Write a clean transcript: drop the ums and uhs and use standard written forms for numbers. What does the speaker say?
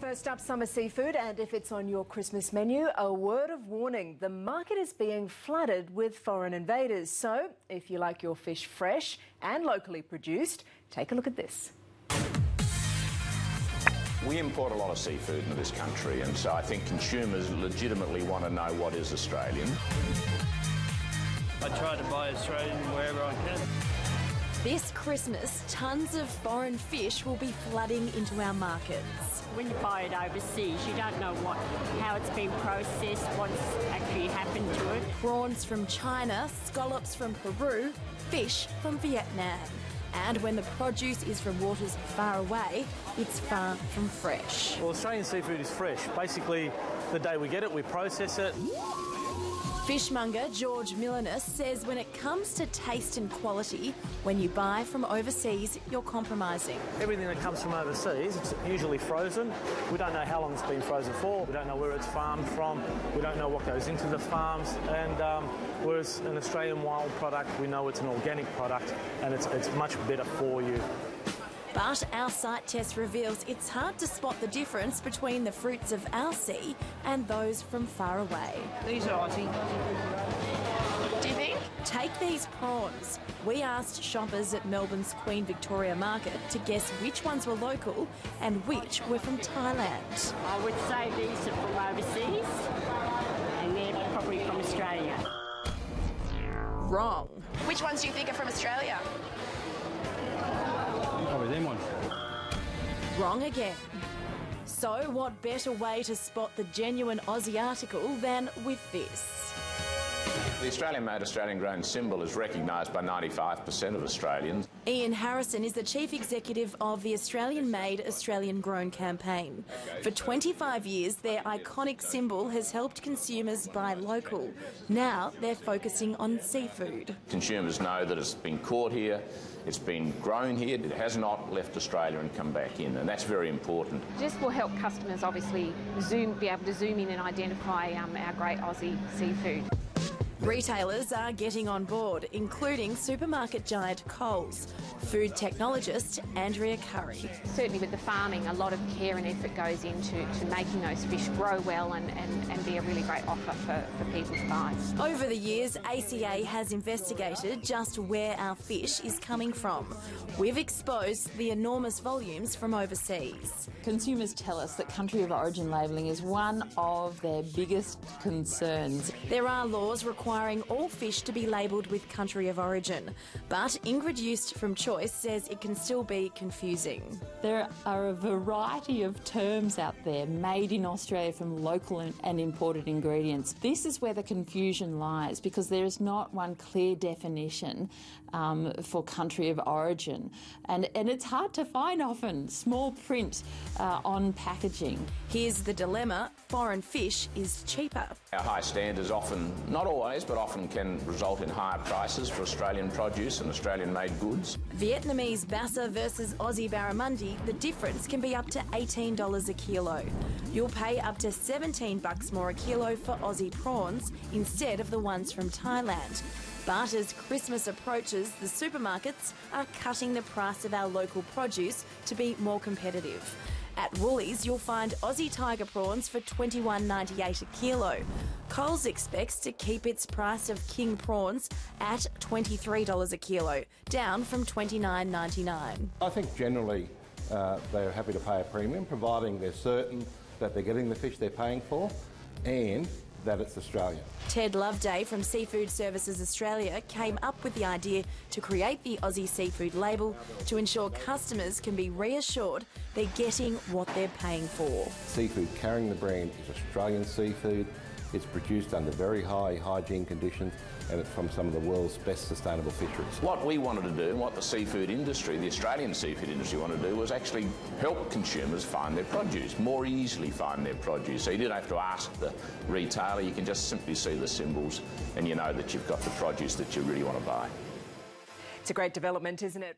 First up, summer seafood, and if it's on your Christmas menu, a word of warning. The market is being flooded with foreign invaders. So if you like your fish fresh and locally produced, take a look at this. We import a lot of seafood into this country, and so I think consumers legitimately want to know what is Australian. I try to buy Australian wherever I can. This Christmas, tons of foreign fish will be flooding into our markets. When you buy it overseas, you don't know how it's been processed, what's actually happened to it. Prawns from China, scallops from Peru, fish from Vietnam. And when the produce is from waters far away, it's far from fresh. Well, Australian seafood is fresh. Basically, the day we get it, we process it. Fishmonger George Millinus says when it comes to taste and quality, when you buy from overseas, you're compromising. Everything that comes from overseas, it's usually frozen. We don't know how long it's been frozen for. We don't know where it's farmed from. We don't know what goes into the farms. And whereas an Australian wild product, we know it's an organic product and it's much better for you. But our sight test reveals it's hard to spot the difference between the fruits of our sea and those from far away. These are Aussie. Do you think? Take these prawns. We asked shoppers at Melbourne's Queen Victoria Market to guess which ones were local and which were from Thailand. I would say these are from overseas and they're probably from Australia. Wrong. Which ones do you think are from Australia? Probably them ones. Wrong again. So what better way to spot the genuine Aussie article than with this? The Australian-made, Australian-grown symbol is recognised by 95% of Australians. Ian Harrison is the Chief Executive of the Australian-made, Australian-grown campaign. For 25 years, their iconic symbol has helped consumers buy local. Now they're focusing on seafood. Consumers know that it's been caught here, it's been grown here, it has not left Australia and come back in, and that's very important. This will help customers obviously be able to zoom in and identify our great Aussie seafood. Retailers are getting on board, including supermarket giant Coles. Food technologist Andrea Curry. Certainly with the farming, a lot of care and effort goes into making those fish grow well and be a really great offer for people to buy. Over the years, ACA has investigated just where our fish is coming from. We've exposed the enormous volumes from overseas. Consumers tell us that country of origin labelling is one of their biggest concerns. There are laws requiring all fish to be labelled with country of origin, but Ingrid Eust from Choice says it can still be confusing. There are a variety of terms out there made in Australia from local and imported ingredients. This is where the confusion lies because there is not one clear definition for country of origin, and it's hard to find often, small print on packaging. Here's the dilemma: foreign fish is cheaper. Our high standards often, not always, but often can result in higher prices for Australian produce and Australian-made goods. Vietnamese bassa versus Aussie barramundi, the difference can be up to $18 a kilo. You'll pay up to $17 more a kilo for Aussie prawns instead of the ones from Thailand. But as Christmas approaches, the supermarkets are cutting the price of our local produce to be more competitive. At Woolies, you'll find Aussie tiger prawns for $21.98 a kilo. Coles expects to keep its price of king prawns at $23 a kilo, down from $29.99. I think generally they're happy to pay a premium, providing they're certain that they're getting the fish they're paying for and that it's Australian. Ted Loveday from Seafood Services Australia came up with the idea to create the Aussie Seafood label to ensure customers can be reassured they're getting what they're paying for. Seafood carrying the brand is Australian seafood. It's produced under very high hygiene conditions and it's from some of the world's best sustainable fisheries. What we wanted to do and what the seafood industry, the Australian seafood industry wanted to do was actually help consumers find their produce, more easily find their produce. So you didn't have to ask the retailer, you can just simply see the symbols and you know that you've got the produce that you really want to buy. It's a great development, isn't it?